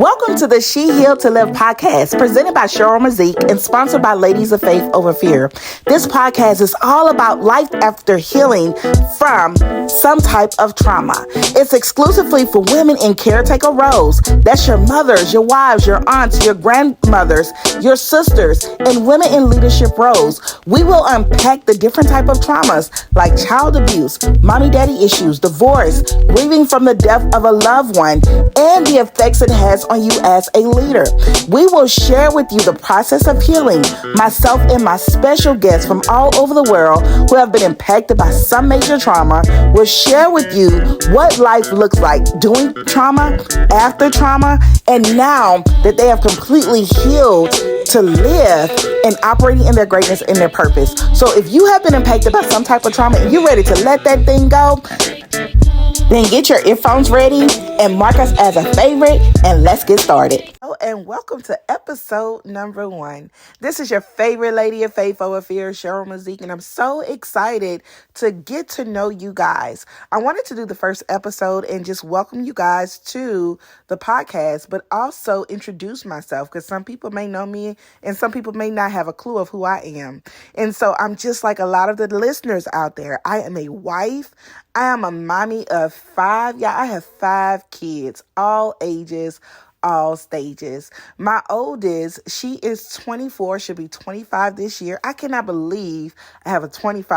Welcome to the She Healed to Live podcast, presented by Cheryl Mazik and sponsored by Ladies of Faith Over Fear. This podcast is all about life after healing from some type of trauma. It's exclusively for women in caretaker roles. That's your mothers, your wives, your aunts, your grandmothers, your sisters, and women in leadership roles. We will unpack the different type of traumas like child abuse, mommy-daddy issues, divorce, grieving from the death of a loved one, and the effects it has on you as a leader. We will share with you the process of healing. Myself and my special guests from all over the world who have been impacted by some major trauma will share with you what life looks like doing trauma, after trauma, and now that they have completely healed to live and operating in their greatness and their purpose. So if you have been impacted by some type of trauma and you're ready to let that thing go, then get your earphones ready and mark us as a favorite, and let's get started. Oh, and welcome to episode number 1. This is your favorite lady of faith over fear, Cheryl Mazik, and I'm so excited to get to know you guys. I wanted to do the first episode and just welcome you guys to the podcast, but also introduce myself because some people may know me and some people may not have a clue of who I am. And so I'm just like a lot of the listeners out there. I am a wife. I am a mommy of 5. Yeah, I have 5 kids, all ages, all stages. My oldest, she is 24, she'll be 25 this year. I cannot believe I have a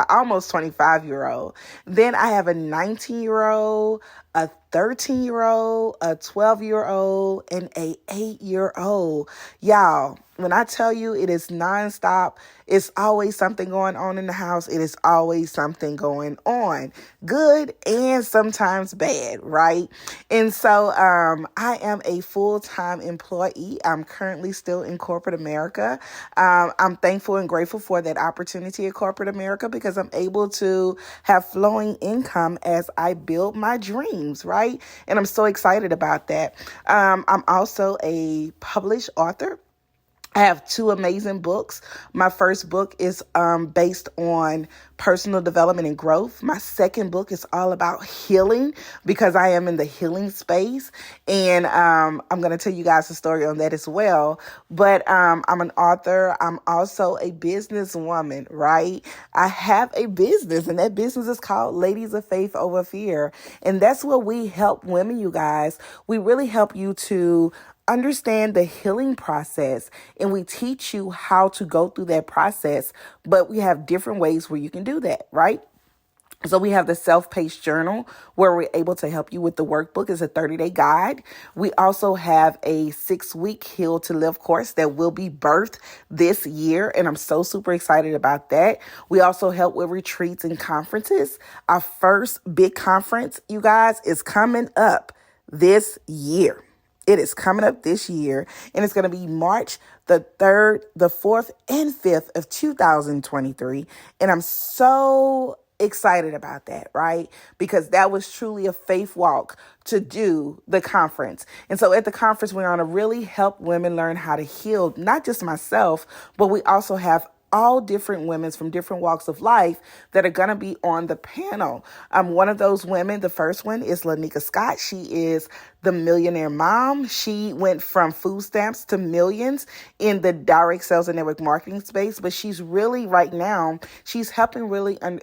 almost 25-year-old. Then I have a 19-year-old, a 13-year-old, a 12-year-old, and a 8-year-old. Y'all, when I tell you it is nonstop, it's always something going on in the house. It is always something going on, good and sometimes bad, right? And so I am a full-time employee. I'm currently still in corporate America. I'm thankful and grateful for that opportunity at corporate America because I'm able to have flowing income as I build my dreams, right? And I'm so excited about that. I'm also a published author. I have 2 amazing books. My first book is based on personal development and growth. My second book is all about healing because I am in the healing space. And I'm going to tell you guys a story on that as well. But I'm an author. I'm also a businesswoman, right? I have a business, and that business is called Ladies of Faith Over Fear. And that's where we help women, you guys. We really help you to understand the healing process, and we teach you how to go through that process, but we have different ways where you can do that, right? So we have the self-paced journal where we're able to help you with the workbook. It's a 30-day guide. We also have a 6-week Heal to Live course that will be birthed this year, and I'm so super excited about that. We also help with retreats and conferences. Our first big conference, you guys, is coming up this year. It is coming up this year, and it's going to be March the 3rd, the 4th, and 5th of 2023. And I'm so excited about that, right? Because that was truly a faith walk to do the conference. And so at the conference, we're going to really help women learn how to heal, not just myself, but we also have all different women from different walks of life that are going to be on the panel. One of those women, the first one, is Lanika Scott. She is the millionaire mom. She went from food stamps to millions in the direct sales and network marketing space. But she's really right now, she's helping women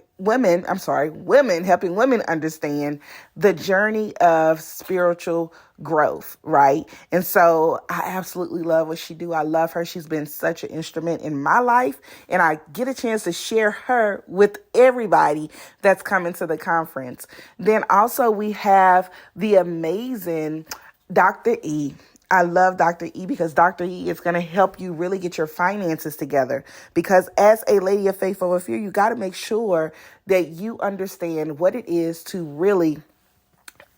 helping women understand the journey of spiritual growth, right? And so I absolutely love what she do. I love her. She's been such an instrument in my life, and I get a chance to share her with everybody that's coming to the conference. Then also we have the amazing Dr. E. I love Dr. E because Dr. E is going to help you really get your finances together, because as a lady of faith over fear, you got to make sure that you understand what it is to really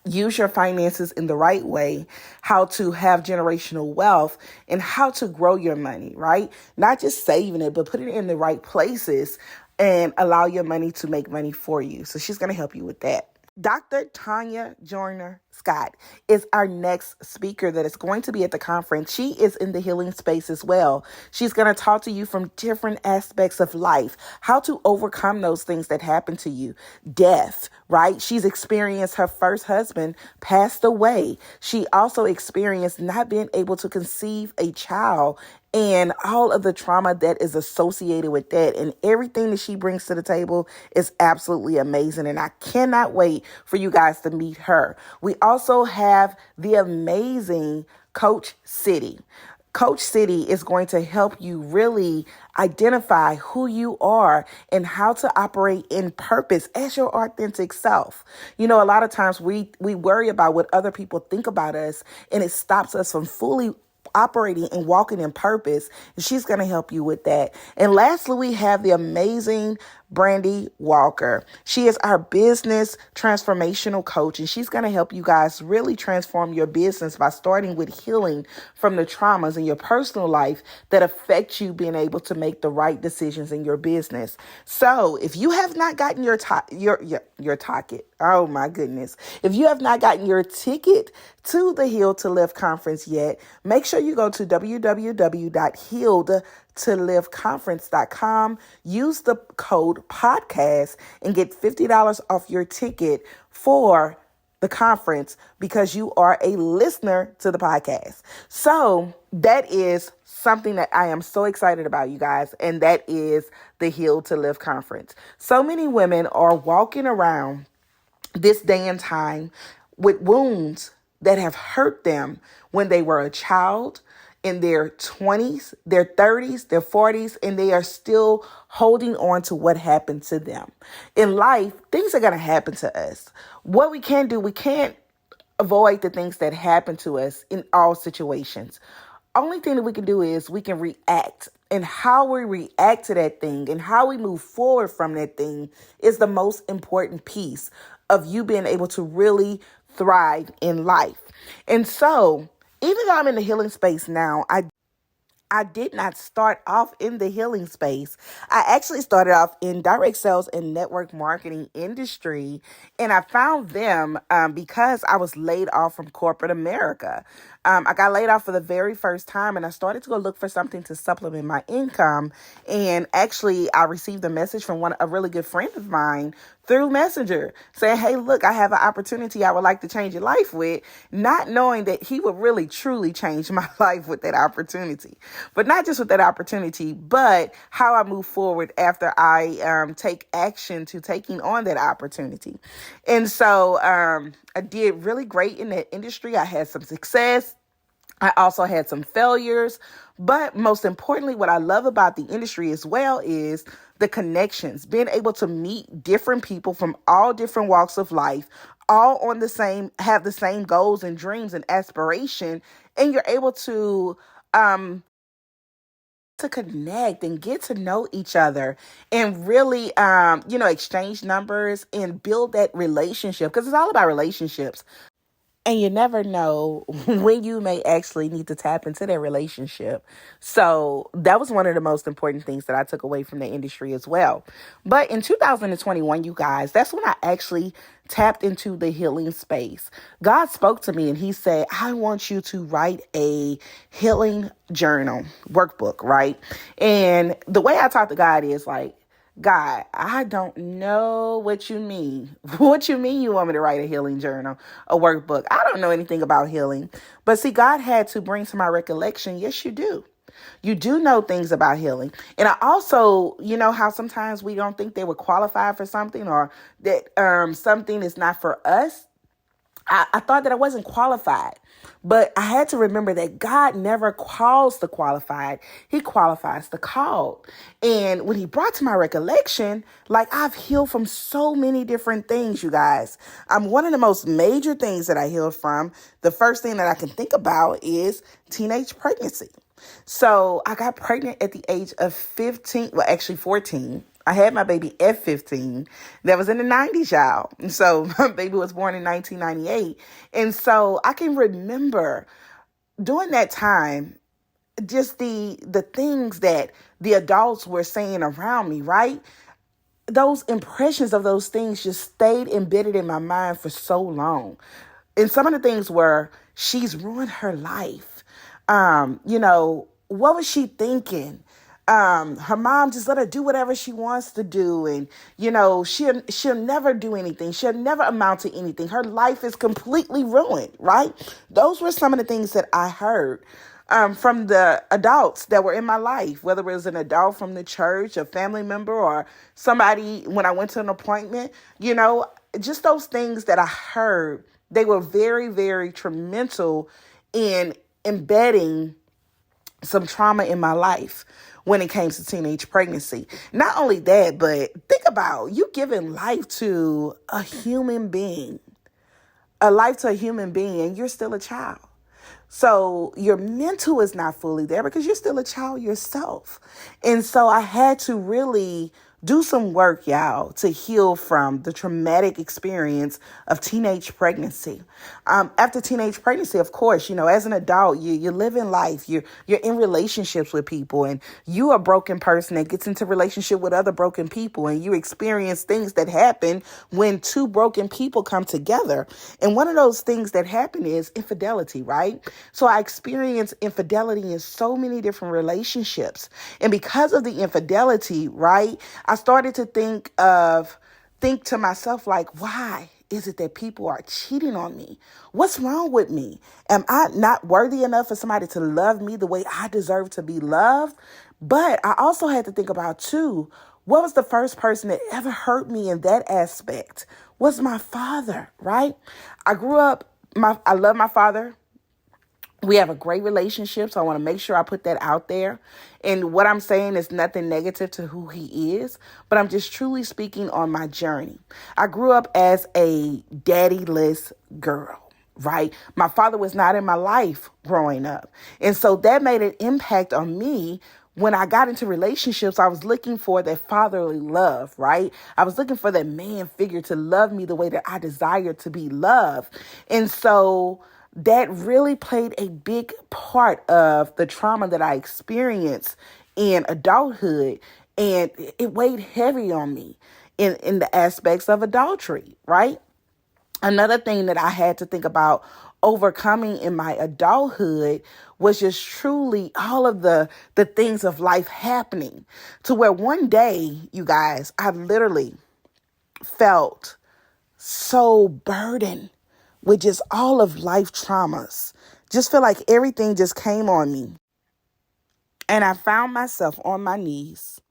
use your finances in the right way, how to have generational wealth, and how to grow your money, right? Not just saving it, but put it in the right places and allow your money to make money for you. So she's going to help you with that. Dr. Tanya Joyner Scott is our next speaker that is going to be at the conference. She is in the healing space as well. She's going to talk to you from different aspects of life, how to overcome those things that happen to you. Death, right? She's experienced her first husband passed away. She also experienced not being able to conceive a child and all of the trauma that is associated with that. And everything that she brings to the table is absolutely amazing. And I cannot wait for you guys to meet her. We also have the amazing Coach City. Coach City is going to help you really identify who you are and how to operate in purpose as your authentic self. You know, a lot of times we worry about what other people think about us, and it stops us from fully operating and walking in purpose. And she's going to help you with that. And lastly, we have the amazing Brandy Walker. She is our business transformational coach, and she's going to help you guys really transform your business by starting with healing from the traumas in your personal life that affect you being able to make the right decisions in your business. So if you have not gotten your ticket, oh my goodness, if you have not gotten your ticket to the Heal to Live conference yet, make sure you go to www.healedtoliveconference.com, use the code podcast and get $50 off your ticket for the conference because you are a listener to the podcast. So that is something that I am so excited about, you guys, and that is the Heal to Live conference. So many women are walking around this day and time with wounds that have hurt them when they were a child, in their 20s, their 30s, their 40s, and they are still holding on to what happened to them. In life, things are going to happen to us. What we can do, we can't avoid the things that happen to us in all situations. Only thing that we can do is we can react, and how we react to that thing and how we move forward from that thing is the most important piece of you being able to really thrive in life. And so, even though I'm in the healing space now, I did not start off in the healing space. I actually started off in direct sales and network marketing industry, and I found them because I was laid off from corporate America. I got laid off for the very first time, and I started to go look for something to supplement my income. And actually, I received a message from a really good friend of mine through Messenger saying, hey, look, I have an opportunity I would like to change your life with, not knowing that he would really, truly change my life with that opportunity. But not just with that opportunity, but how I move forward after I take action to taking on that opportunity. And so I did really great in that industry. I had some success. I also had some failures, but most importantly, what I love about the industry as well is the connections, being able to meet different people from all different walks of life, all on have the same goals and dreams and aspiration. And you're able to connect and get to know each other and really, exchange numbers and build that relationship, because it's all about relationships. And you never know when you may actually need to tap into that relationship. So that was one of the most important things that I took away from the industry as well. But in 2021, you guys, that's when I actually tapped into the healing space. God spoke to me and he said, I want you to write a healing journal workbook, right? And the way I talk to God is like, God, I don't know what you mean. What you mean you want me to write a healing journal, a workbook? I don't know anything about healing. But see, God had to bring to my recollection, yes, you do. You do know things about healing. And I also, how sometimes we don't think they were qualified for something, or that something is not for us. I thought that I wasn't qualified, but I had to remember that God never calls the qualified. He qualifies the called. And when he brought to my recollection, like, I've healed from so many different things, you guys. One of the most major things that I healed from, the first thing that I can think about is teenage pregnancy. So I got pregnant at the age of 15, well, actually 14. I had my baby at 15. That was in the 90s, y'all. And so my baby was born in 1998. And so I can remember during that time, just the things that the adults were saying around me, right? those impressions of those things just stayed embedded in my mind for so long. And some of the things were, she's ruined her life. What was she thinking? Her mom just let her do whatever she wants to do. And, she'll never do anything. She'll never amount to anything. Her life is completely ruined, right? Those were some of the things that I heard from the adults that were in my life, whether it was an adult from the church, a family member, or somebody when I went to an appointment, just those things that I heard, they were very, very tremendous in embedding some trauma in my life when it came to teenage pregnancy. Not only that, but think about you giving life to a human being, and you're still a child. So your mental is not fully there because you're still a child yourself. And so I had to really do some work, y'all, to heal from the traumatic experience of teenage pregnancy. After teenage pregnancy, of course, as an adult, you live in life, you're in relationships with people, and you're a broken person that gets into relationship with other broken people, and you experience things that happen when two broken people come together. And one of those things that happen is infidelity, right? So I experienced infidelity in so many different relationships. And because of the infidelity, right, I started to think to myself, like, why is it that people are cheating on me? What's wrong with me? Am I not worthy enough for somebody to love me the way I deserve to be loved? But I also had to think about, too, what was the first person that ever hurt me in that aspect? Was my father, right? I grew up, I love my father. We have a great relationship, so I want to make sure I put that out there. And what I'm saying is nothing negative to who he is, but I'm just truly speaking on my journey. I grew up as a daddyless girl, right? My father was not in my life growing up. And so that made an impact on me. When I got into relationships, I was looking for that fatherly love, right? I was looking for that man figure to love me the way that I desired to be loved. And so that really played a big part of the trauma that I experienced in adulthood. And it weighed heavy on me in the aspects of adultery, right? Another thing that I had to think about overcoming in my adulthood was just truly all of the things of life happening to where one day, you guys, I literally felt so burdened with just all of life traumas. Just feel like everything just came on me. And I found myself on my knees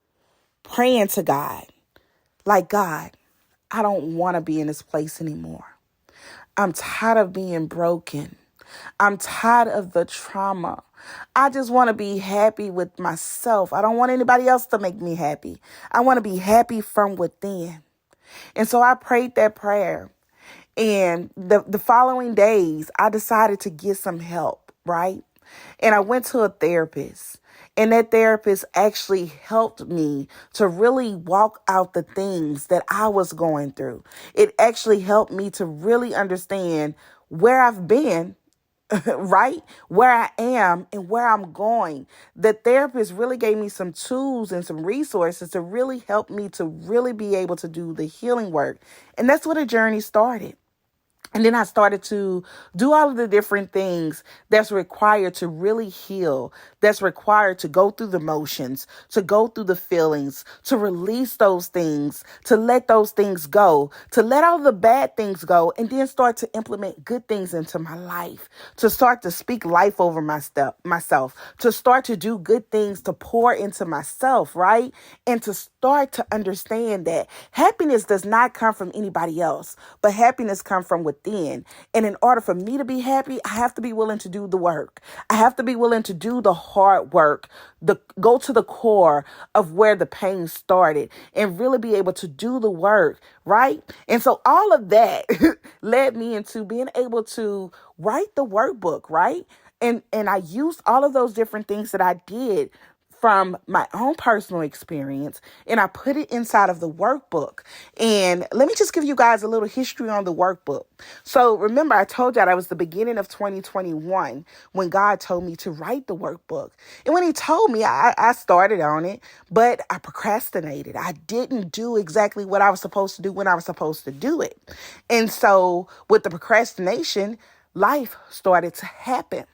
praying to God, like, God, I don't want to be in this place anymore. I'm tired of being broken. I'm tired of the trauma. I just want to be happy with myself. I don't want anybody else to make me happy. I want to be happy from within. And so I prayed that prayer. And the following days, I decided to get some help, right? And I went to a therapist. And that therapist actually helped me to really walk out the things that I was going through. It actually helped me to really understand where I've been, right? Where I am and where I'm going. The therapist really gave me some tools and some resources to really help me to really be able to do the healing work. And that's where the journey started. And then I started to do all of the different things that's required to really heal, that's required to go through the motions, to go through the feelings, to release those things, to let those things go, to let all the bad things go, and then start to implement good things into my life, to start to speak life over myself, to start to do good things, to pour into myself, right? And to start to understand that happiness does not come from anybody else, but happiness comes from within. And in order for me to be happy, I have to be willing to do the work. I have to be willing to do the hard work, go to the core of where the pain started and really be able to do the work, right? And so all of that led me into being able to write the workbook, right? And I used all of those different things that I did from my own personal experience, and I put it inside of the workbook. And let me just give you guys a little history on the workbook. So remember, I told you that was the beginning of 2021 when God told me to write the workbook. And when he told me, I started on it, but I procrastinated. I didn't do exactly what I was supposed to do when I was supposed to do it. And so with the procrastination, life started to happen.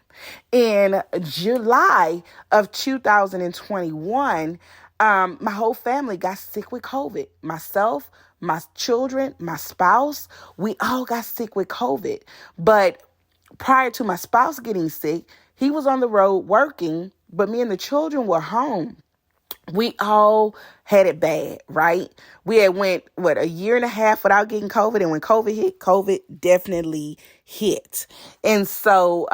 In July of 2021, my whole family got sick with COVID. Myself, my children, my spouse, we all got sick with COVID. But prior to my spouse getting sick, he was on the road working, but me and the children were home. We all had it bad, right? We had went, a year and a half without getting COVID. And when COVID hit, COVID definitely hit. And so,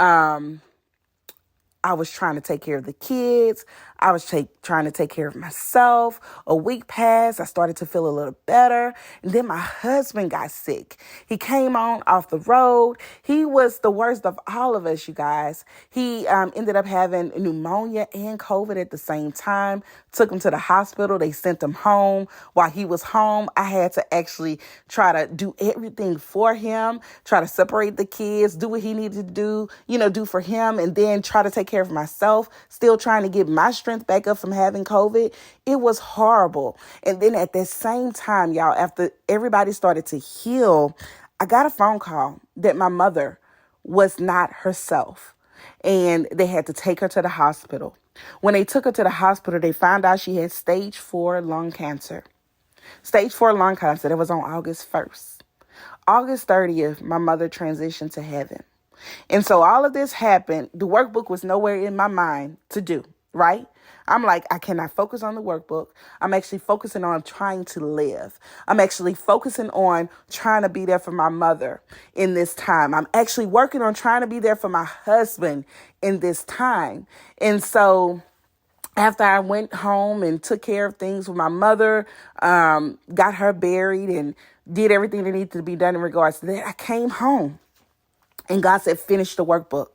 I was trying to take care of the kids. I was trying to take care of myself. A week passed. I started to feel a little better. And then my husband got sick. He came on off the road. He was the worst of all of us, you guys. He ended up having pneumonia and COVID at the same time. Took him to the hospital. They sent him home. While he was home, I had to actually try to do everything for him, try to separate the kids, do what he needed to do, do for him, and then try to take care of myself, still trying to get my strength back up from having COVID. It was horrible. And then at the same time, y'all, after everybody started to heal, I got a phone call that my mother was not herself and they had to take her to the hospital. When they took her to the hospital, they found out she had stage 4 lung cancer. Stage 4 lung cancer. That was on August 1st. August 30th, my mother transitioned to heaven. And so all of this happened. The workbook was nowhere in my mind to do, right? I'm like, I cannot focus on the workbook. I'm actually focusing on trying to live. I'm actually focusing on trying to be there for my mother in this time. I'm actually working on trying to be there for my husband in this time. And so after I went home and took care of things with my mother, got her buried and did everything that needed to be done in regards to that, I came home. And God said, finish the workbook.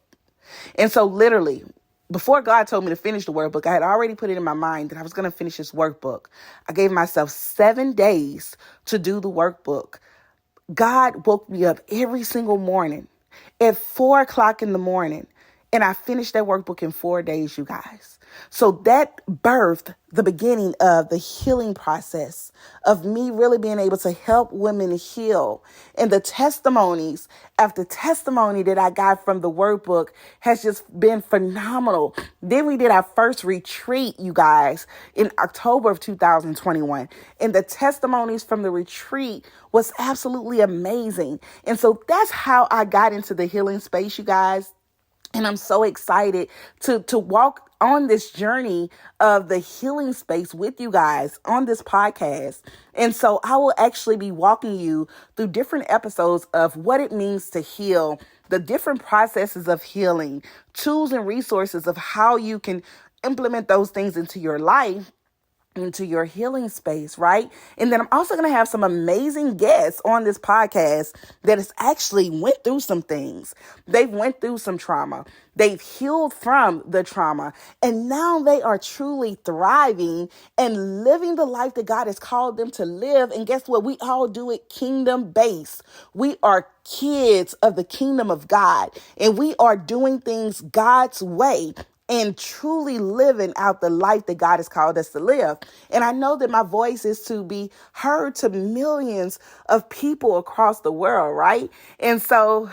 And so literally, before God told me to finish the workbook, I had already put it in my mind that I was going to finish this workbook. I gave myself 7 days to do the workbook. God woke me up every single morning at 4 o'clock in the morning. And I finished that workbook in 4 days, you guys. So that birthed the beginning of the healing process of me really being able to help women heal. And the testimonies after testimony that I got from the workbook has just been phenomenal. Then we did our first retreat, you guys, in October of 2021. And the testimonies from the retreat was absolutely amazing. And so that's how I got into the healing space, you guys. And I'm so excited to walk on this journey of the healing space with you guys on this podcast. And so I will actually be walking you through different episodes of what it means to heal, the different processes of healing, tools and resources of how you can implement those things into your life, into your healing space, right? And then I'm also going to have some amazing guests on this podcast that has actually went through some things. They've went through some trauma. They've healed from the trauma. And now they are truly thriving and living the life that God has called them to live. And guess what? We all do it kingdom based. We are kids of the kingdom of God, and we are doing things God's way and truly living out the life that God has called us to live. And I know that my voice is to be heard to millions of people across the world, right? And so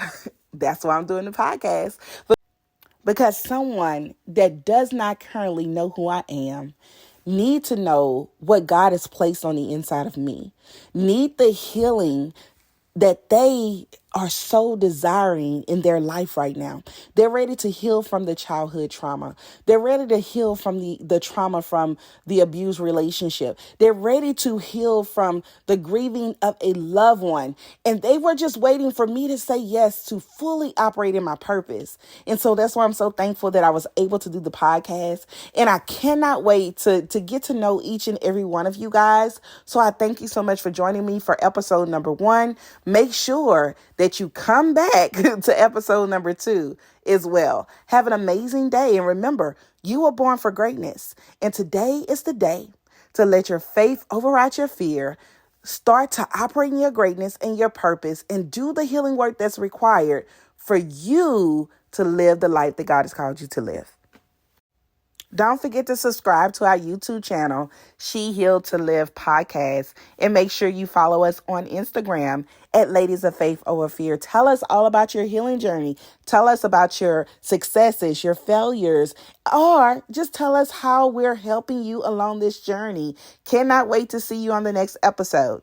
that's why I'm doing the podcast. Because someone that does not currently know who I am need to know what God has placed on the inside of me, need the healing that they are so desiring in their life right now. They're ready to heal from the childhood trauma. They're ready to heal from the trauma from the abused relationship. They're ready to heal from the grieving of a loved one. And they were just waiting for me to say yes to fully operate in my purpose. And so that's why I'm so thankful that I was able to do the podcast. And I cannot wait to get to know each and every one of you guys. So I thank you so much for joining me for episode number 1. Make sure that that you come back to episode number 2 as well. Have an amazing day. And remember, you were born for greatness. And today is the day to let your faith override your fear. Start to operate in your greatness and your purpose and do the healing work that's required for you to live the life that God has called you to live. Don't forget to subscribe to our YouTube channel, She Healed to Live Podcast, and make sure you follow us on Instagram at Ladies of Faith Over Fear. Tell us all about your healing journey. Tell us about your successes, your failures, or just tell us how we're helping you along this journey. Cannot wait to see you on the next episode.